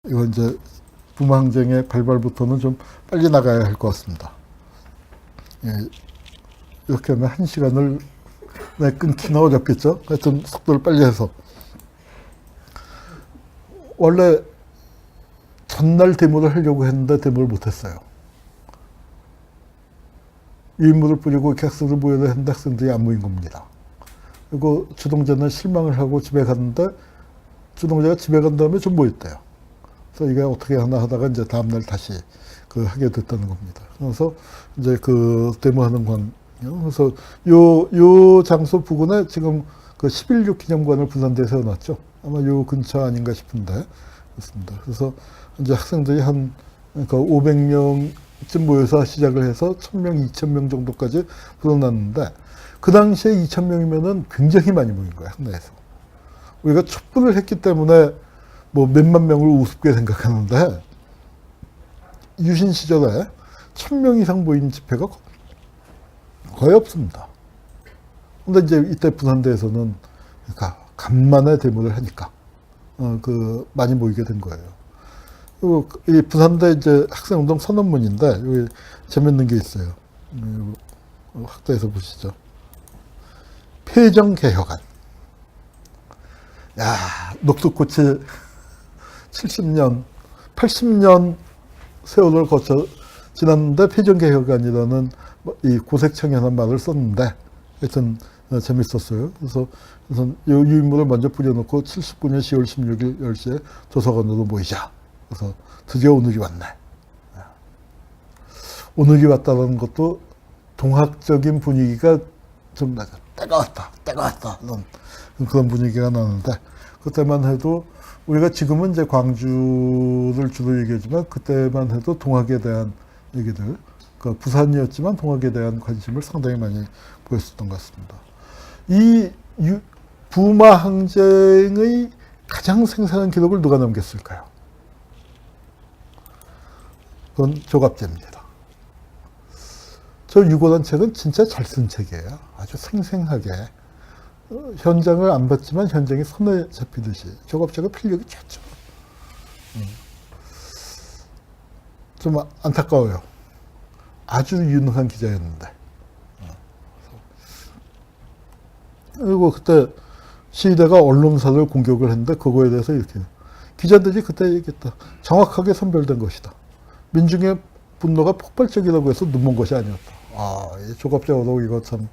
이건 이제 부마항쟁의 발발부터는 좀 빨리 나가야 할 것 같습니다. 예, 이렇게 하면 1시간을 끊기나 어렵겠죠? 하여튼 속도를 빨리 해서. 원래 전날 데모를 하려고 했는데 데모를 못했어요. 유인물을 뿌리고 이렇게 학생들 모여야 했는데 학생들이 안 모인 겁니다. 그리고 주동자는 실망을 하고 집에 갔는데 주동자가 집에 간 다음에 좀 모였대요. 그래서 이게 어떻게 하나 하다가 이제 다음날 다시 하게 됐다는 겁니다. 그래서 이제 데모하는 그래서 요 장소 부근에 지금 11.6 기념관을 부산대에 세워놨죠. 아마 요 근처 아닌가 싶은데, 그렇습니다. 그래서 이제 학생들이 한 500명쯤 모여서 시작을 해서 1000명, 2000명 정도까지 불어났는데, 그 당시에 2000명이면은 굉장히 많이 모인 거예요, 학내에서. 우리가 촛불을 했기 때문에 뭐 몇만 명을 우습게 생각하는데, 유신 시절에 1000명 이상 모인 집회가 거의 없습니다. 근데 이제 이때 부산대에서는 간만에 데모를 하니까 많이 모이게 된 거예요. 그리고 이 부산대 이제 학생운동 선언문인데 여기 재밌는 게 있어요. 학자에서 보시죠. 폐정개혁안. 야, 녹두꽃이 70년, 80년 세월을 거쳐 지났는데 폐정개혁안이라는 이 고색청연한 말을 썼는데 하여튼 재밌었어요. 그래서 이 유인물을 먼저 뿌려놓고 79년 10월 16일 10시에 도서관으로 모이자. 그래서 드디어 오늘이 왔네. 오늘이 왔다는 것도 동학적인 분위기가 좀 나죠. 때가 왔다. 그런 분위기가 나는데 그때만 해도 우리가 지금은 이제 광주를 주로 얘기하지만 그때만 해도 동학에 대한 얘기들, 부산이었지만 동학에 대한 관심을 상당히 많이 보였었던 것 같습니다. 이 부마 항쟁의 가장 생생한 기록을 누가 남겼을까요? 그건 조갑제입니다. 저 유고란 책은 진짜 잘 쓴 책이에요. 아주 생생하게. 현장을 안 봤지만 현장이 손에 잡히듯이. 조갑제가 필력이 좋죠. 좀 안타까워요. 아주 유능한 기자였는데. 그리고 그때 시대가 언론사를 공격을 했는데 그거에 대해서 이렇게 기자들이 그때 얘기했다. 정확하게 선별된 것이다. 민중의 분노가 폭발적이라고 해서 눈먼 것이 아니었다. 이 조갑제 어록 이거 참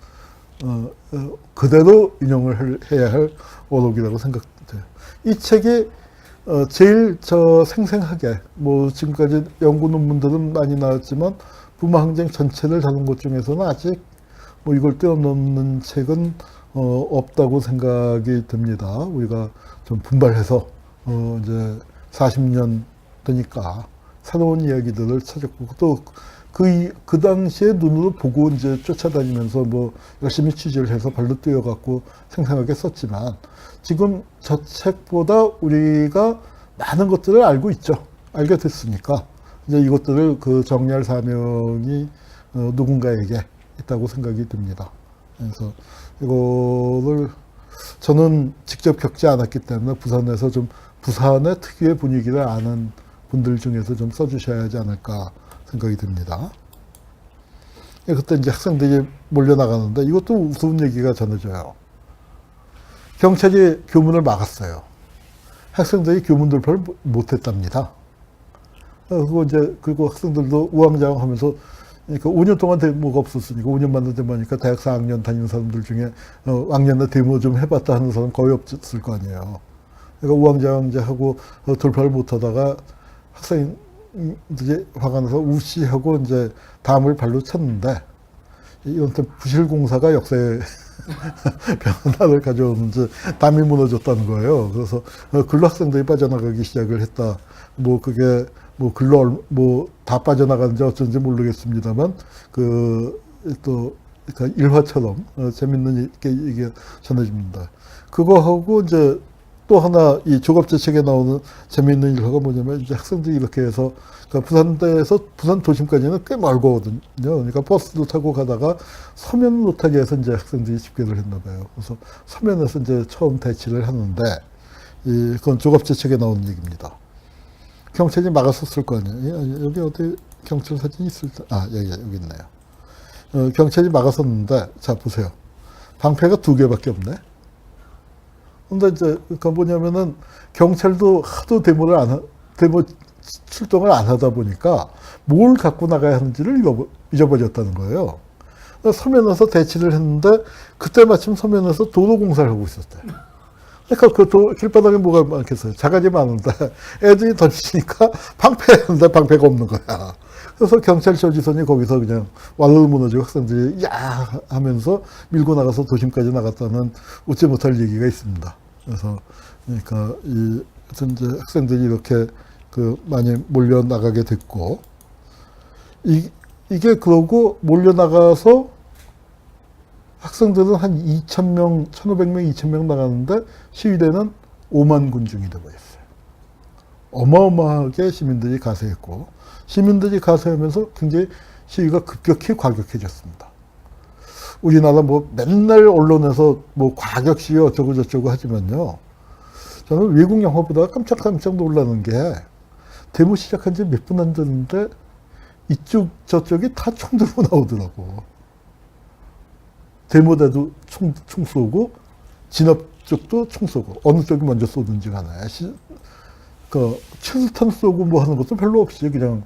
그대로 인용을 해야 할 어록이라고 생각돼요. 이 책이 제일 생생하게 지금까지 연구 논문들은 많이 나왔지만 부마항쟁 전체를 다룬 것 중에서는 아직 이걸 뛰어넘는 책은 없다고 생각이 듭니다. 우리가 좀 분발해서 이제 40년 되니까 새로운 이야기들을 찾았고 또 그 당시에 눈으로 보고 이제 쫓아다니면서 열심히 취재를 해서 발로 뛰어갖고 생생하게 썼지만 지금 저 책보다 우리가 많은 것들을 알고 있죠. 알게 됐으니까 이제 이것들을 정리할 사명이 누군가에게 있다고 생각이 듭니다. 그래서 이거를 저는 직접 겪지 않았기 때문에 부산에서 좀 부산의 특유의 분위기를 아는 분들 중에서 좀 써주셔야 하지 않을까 생각이 듭니다. 그때 이제 학생들이 몰려나가는데 이것도 우스운 얘기가 전해져요. 경찰이 교문을 막았어요. 학생들이 교문 돌파를 못했답니다. 그리고 학생들도 우왕좌왕하면서 그러니까 5년 동안 데모가 없었으니까 5년 만에 데모하니까 대학 4학년 다니는 사람들 중에 왕년에 데모 좀 해봤다 하는 사람 거의 없을 거 아니에요. 그러니까 우왕좌왕 하고 돌파를 못하다가 학생들이 화가 나서 우시하고 이제 담을 발로 쳤는데 이건 부실공사가 역사의 변화를 가져오는지 담이 무너졌다는 거예요. 그래서 근로 학생들이 빠져나가기 시작을 했다. 그게 근로 다 빠져나가는지 어쩐지 모르겠습니다만 그러니까 일화처럼 재밌는 얘기가 전해집니다. 그거하고 이제 또 하나 이 조갑제 책에 나오는 재미있는 일화가 뭐냐면 이제 학생들이 이렇게 해서 부산대에서 부산 도심까지는 꽤 멀거든요. 그러니까 버스를 타고 가다가 서면 노타리에서 이제 학생들이 집결을 했나 봐요. 그래서 서면에서 이제 처음 대치를 하는데 그건 조갑제 책에 나오는 얘기입니다. 경찰이 막았었을 거 아니에요. 여기 어디 경찰 사진이 있을 때, 여기 있네요. 경찰이 막았었는데, 자, 보세요. 방패가 2개밖에 없네. 근데 이제, 그러니까 뭐냐면은, 경찰도 하도 데모 출동을 안 하다 보니까, 뭘 갖고 나가야 하는지를 잊어버렸다는 거예요. 서면에서 대치를 했는데, 그때 마침 서면에서 도로공사를 하고 있었대요. 그러니까 길바닥에 뭐가 많겠어요. 자갈이 많은데 애들이 던지니까 방패인데 방패가 없는 거야. 그래서 경찰 저지선이 거기서 그냥 완로 무너지고 학생들이 야 하면서 밀고 나가서 도심까지 나갔다는 웃지 못할 얘기가 있습니다. 그래서 그러니까 하여튼 이제 학생들이 이렇게 많이 몰려 나가게 됐고 이게 그러고 몰려 나가서 학생들은 한 2,000명, 1,500명, 2,000명 나가는데 시위대는 5만 군중이 되어버렸어요. 어마어마하게 시민들이 가세했고 시민들이 가세하면서 굉장히 시위가 급격히 과격해졌습니다. 우리나라 뭐 맨날 언론에서 뭐 과격 시위 어쩌고 저쩌고 하지만요. 저는 외국 영화보다 깜짝깜짝 놀라는 게 데모 시작한 지 몇 분 안 됐는데 이쪽 저쪽이 다 총 들고 나오더라고. 데모대도 총 쏘고 진압 쪽도 총 쏘고 어느 쪽이 먼저 쏘든지 간에 최루탄 쏘고 뭐 하는 것도 별로 없이 그냥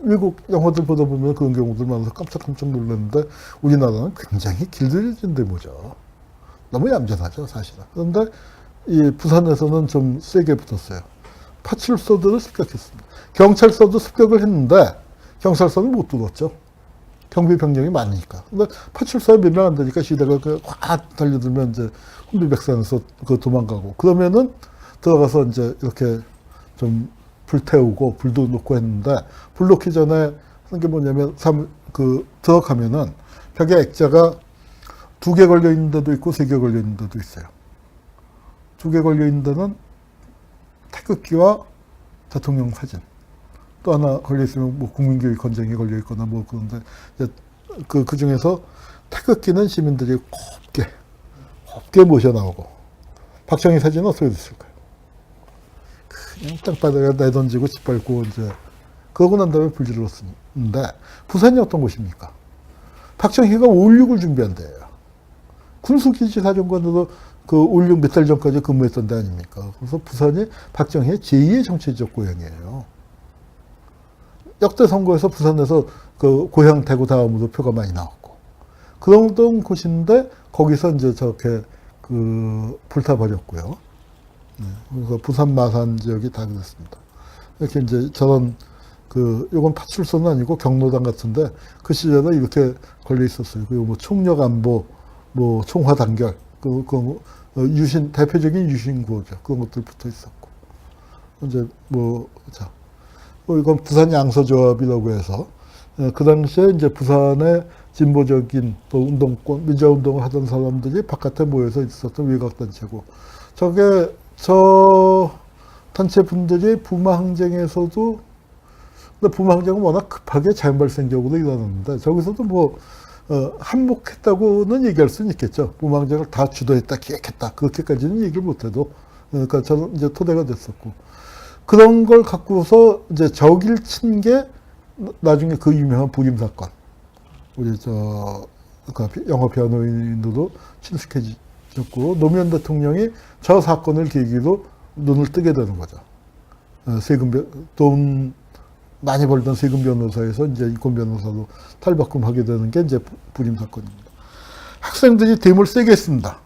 외국 영화들 보다 보면 그런 경우들 많아서 깜짝깜짝 놀랐는데 우리나라는 굉장히 길들여진 데모죠. 너무 얌전하죠 사실은. 그런데 이 부산에서는 좀 세게 붙었어요. 파출소들을 습격했습니다. 경찰서도 습격을 했는데 경찰서는 못 뚫었죠. 경비 병력이 많으니까. 근데 파출소에 몇 명 안 되니까 시대가 확 달려들면 이제 혼비백산에서 도망가고 그러면은 들어가서 이제 이렇게 좀 불태우고 불도 놓고 했는데 불 놓기 전에 하는 게 뭐냐면 들어가면은 벽에 액자가 2개 걸려 있는 데도 있고 3개 걸려 있는 데도 있어요. 2개 걸려 있는 데는 태극기와 대통령 사진. 또 하나 걸려있으면 뭐 국민교육 건쟁이 걸려있거나 뭐 그런데 그 중에서 태극기는 시민들이 곱게 모셔 나오고 박정희 사진은 어떻게 됐을까요? 그냥 땅바닥에 내던지고 짓밟고 이제 그러고 난 다음에 불질렀는데 부산이 어떤 곳입니까? 박정희가 5.16을 준비한 데예요. 군수기지 사령관으로 5.16 몇 달 전까지 근무했던 데 아닙니까? 그래서 부산이 박정희의 제2의 정치적 고향이에요. 역대 선거에서 부산에서 고향 대구 다음으로 표가 많이 나왔고 그런 곳인데 거기서 이제 저렇게 불타버렸고요. 그래서 부산 마산 지역이 다 그랬습니다. 이렇게 이제 저런 요건 파출소는 아니고 경로당 같은데 그 시절에 이렇게 걸려 있었어요. 그리고 뭐 총력 안보, 뭐 총화 단결, 대표적인 유신 구호죠. 그런 것들 붙어 있었고 이제 이건 부산 양서조합이라고 해서 그 당시에 이제 부산의 진보적인 또 운동권, 민주화운동을 하던 사람들이 바깥에 모여서 있었던 외곽단체고 저 단체 분들이 부마항쟁에서도 근데 부마항쟁은 워낙 급하게 자연발생적으로 일어났는데 저기서도 뭐 한몫했다고는 얘기할 수는 있겠죠. 부마항쟁을 다 주도했다, 기획했다 그렇게까지는 얘기를 못해도 그러니까 저는 이제 토대가 됐었고 그런 걸 갖고서 이제 적일 친 게 나중에 그 유명한 부림 사건. 우리 영어 변호인으로 친숙해졌고 노무현 대통령이 저 사건을 계기로 눈을 뜨게 되는 거죠. 돈 많이 벌던 세금 변호사에서 이제 인권 변호사로 탈바꿈하게 되는 게 이제 부림 사건입니다. 학생들이 데모를 세게 했습니다.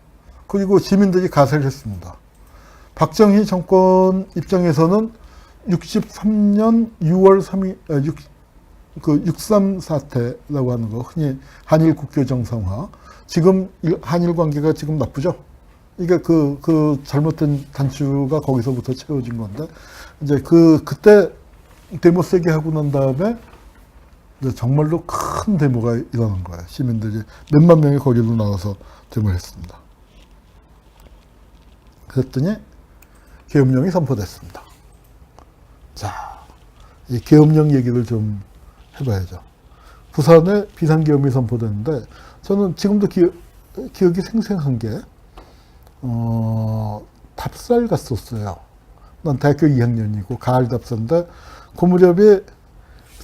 그리고 시민들이 가세를 했습니다. 박정희 정권 입장에서는 63년 6월 3일, 6.3 사태라고 하는 거, 흔히 한일 국교 정상화. 지금 한일 관계가 지금 나쁘죠? 이게 잘못된 단추가 거기서부터 채워진 건데, 이제 그때 데모 세게 하고 난 다음에 이제 정말로 큰 데모가 일어난 거예요. 시민들이 몇만 명이 거리로 나와서 데모를 했습니다. 그랬더니 계엄령이 선포됐습니다. 자, 이 계엄령 얘기를 좀 해봐야죠. 부산에 비상계엄이 선포됐는데 저는 지금도 기억이 생생한 게 답사를 갔었어요. 난 대학교 2학년이고 가을 답사인데 그 무렵에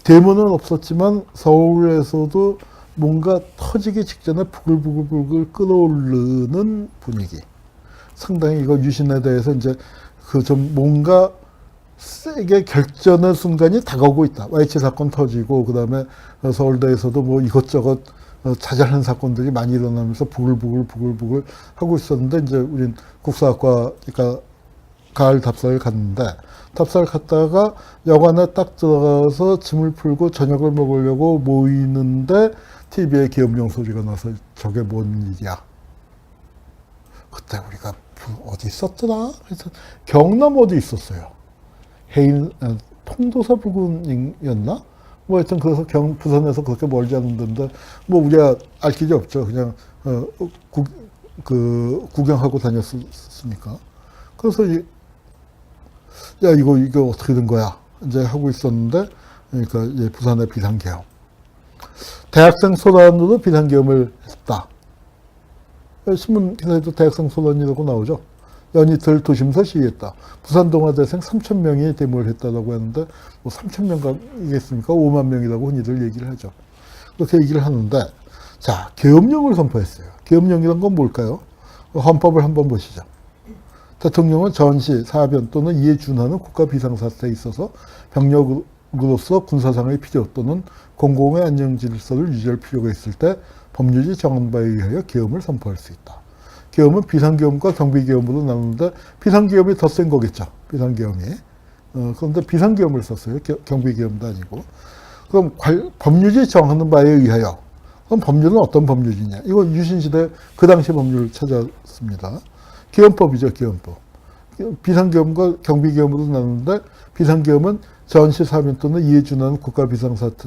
대문은 없었지만 서울에서도 뭔가 터지기 직전에 부글부글 끓어오르는 분위기. 상당히 이거 유신에 대해서 이제 그 좀 뭔가 세게 결전의 순간이 다가오고 있다. Y7 사건 터지고 그다음에 서울대에서도 뭐 이것저것 자잘한 사건들이 많이 일어나면서 부글부글 하고 있었는데 이제 우린 국사학과 그러니까 가을 답사를 갔는데 답사를 갔다가 여관에 딱 들어가서 짐을 풀고 저녁을 먹으려고 모이는데 TV에 계엄령 소리가 나서 저게 뭔 일이야. 그때 우리가 어디 있었더라? 그래서 경남 어디 있었어요. 통도사 부근이었나? 뭐 하여튼 그래서 부산에서 그렇게 멀지 않은 데인데 뭐 우리가 알 길이 없죠. 그냥 구경하고 다녔으니까. 그래서 야 이거 어떻게 된 거야? 이제 하고 있었는데 그러니까 이제 부산의 비상계엄. 대학생 소란으로 비상계엄을 했다. 신문 기사에도 대학생 소란이라고 나오죠. 연이틀 도심서 시위했다. 부산 동아대생 3,000명이 데모를 했다라고 하는데 뭐 3,000명이겠습니까? 5만 명이라고 흔히들 얘기를 하죠. 그렇게 얘기를 하는데 자 계엄령을 선포했어요. 계엄령이란 건 뭘까요? 헌법을 한번 보시죠. 대통령은 전시, 사변 또는 이에 준하는 국가 비상사태에 있어서 병력으로서 군사상의 필요 또는 공공의 안녕 질서를 유지할 필요가 있을 때 법률이 정한 바에 의하여 계엄을 선포할 수 있다. 계엄은 비상계엄과 경비계엄으로 나누는데 비상계엄이 더 센 거겠죠. 비상계엄이. 그런데 비상계엄을 썼어요. 경비계엄도 아니고. 그럼 법률이 정하는 바에 의하여. 그럼 법률은 어떤 법률이냐. 이거 유신시대 그 당시 법률을 찾았습니다. 계엄법이죠. 계엄법. 비상계엄과 경비계엄으로 나누는데 비상계엄은 전시, 사변 또는 이에 준하는 국가 비상사태와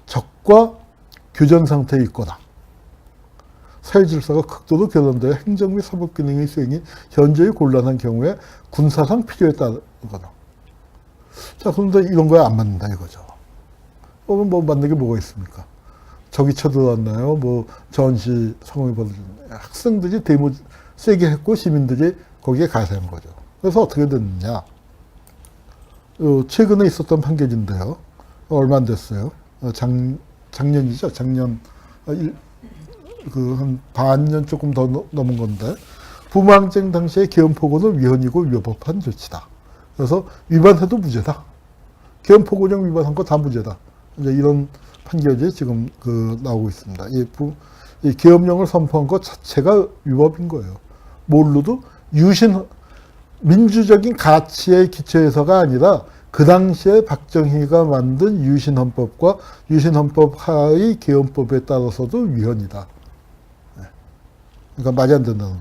적과 교전 상태에 있거나 사회질서가 극도로 결함되어 행정 및 사법 기능의 수행이 현저히 곤란한 경우에 군사상 필요에 따르거나. 자, 그런데 이런 거에 안 맞는다 이거죠. 뭐 맞는 게 뭐가 있습니까? 적이 쳐들어왔나요? 뭐 전시 상황이 벌어졌나요? 학생들이 데모 세게 했고 시민들이 거기에 가세한 거죠. 그래서 어떻게 됐느냐? 최근에 있었던 판결인데요. 얼마 안 됐어요. 작년이죠. 작년 한 반년 조금 더 넘은 건데 부망쟁 당시에 계엄포고는 위헌이고 위법한 조치다. 그래서 위반해도 무죄다. 계엄포고령 위반한 거 다 무죄다. 이제 이런 판결이 지금 나오고 있습니다. 이 계엄령을 선포한 것 자체가 위법인 거예요. 뭘로도 민주적인 가치의 기초에서가 아니라 그 당시에 박정희가 만든 유신헌법과 유신헌법 하의 계엄법에 따라서도 위헌이다. 그러니까 말이 안 된다는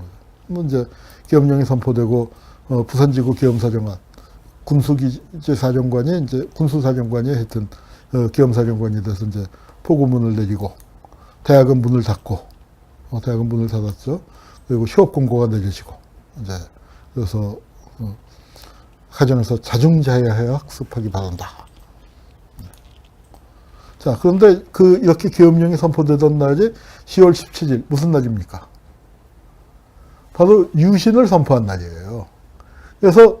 거죠. 이제 계엄령이 선포되고 부산지구 계엄사령관, 군수기재사령관이 이제 군수사령관이 하여튼 계엄사령관이 돼서 이제 포고문을 내리고 대학은 문을 닫고 대학은 문을 닫았죠. 그리고 휴업 공고가 내려지고 이제 그래서 가정에서 자중자애하여 학습하기 바란다. 자, 그런데 이렇게 계엄령이 선포되던 날이 10월 17일 무슨 날입니까? 바로 유신을 선포한 날이에요. 그래서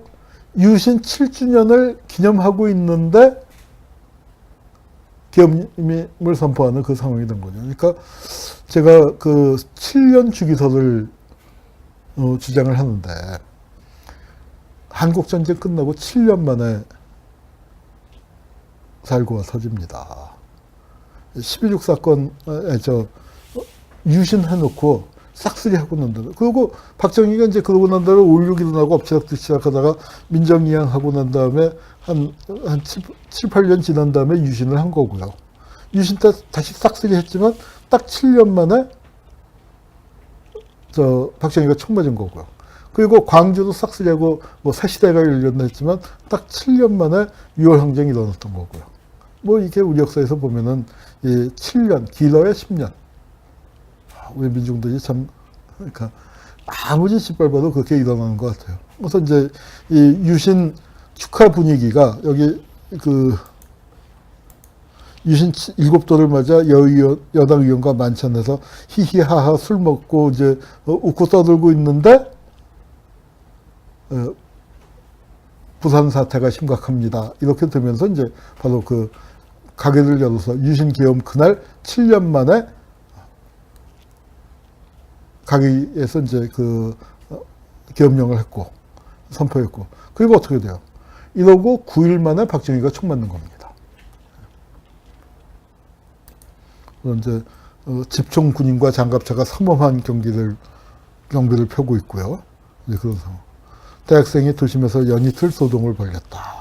유신 7주년을 기념하고 있는데 계엄을 선포하는 그 상황이 된 거죠. 그러니까 제가 7년 주기설을 주장을 하는데 한국전쟁 끝나고 7년 만에 4.19가 터집니다. 12.6 사건에 유신해놓고 싹쓸이하고 난 다음에 그리고 박정희가 이제 그러고 난 다음에 5.16 일어나고 엎치락뒤 시작하다가 민정이양하고 난 다음에 한 7, 8년 지난 다음에 유신을 한 거고요. 유신 때 다시 싹쓸이 했지만 딱 7년 만에 박정희가 총 맞은 거고요. 그리고 광주도 싹쓸이하고 뭐 새 시대가 열렸나 했지만 딱 7년 만에 6월 항쟁이 일어났던 거고요. 뭐 이게 우리 역사에서 보면은 이 7년, 길어야 10년. 우리 민중들이 참, 그러니까 아무리 짓밟아도 그렇게 일어나는 것 같아요. 그래서 이제 이 유신 축하 분위기가 여기 유신 7돌을 맞아 여당 의원과 만찬에서 히히하하 술 먹고 이제 웃고 떠들고 있는데 부산 사태가 심각합니다. 이렇게 되면서 이제 바로 그 가게를 열어서 유신기염 그날 7년 만에 가게에서 이제 그 계엄령을 했고 선포했고, 그리고 어떻게 돼요? 이러고 9일 만에 박정희가 총 맞는 겁니다. 이제 집총 군인과 장갑차가 삼엄한 경비를 펴고 있고요. 이제 그런 상황. 대학생이 도심에서 연이틀 소동을 벌였다.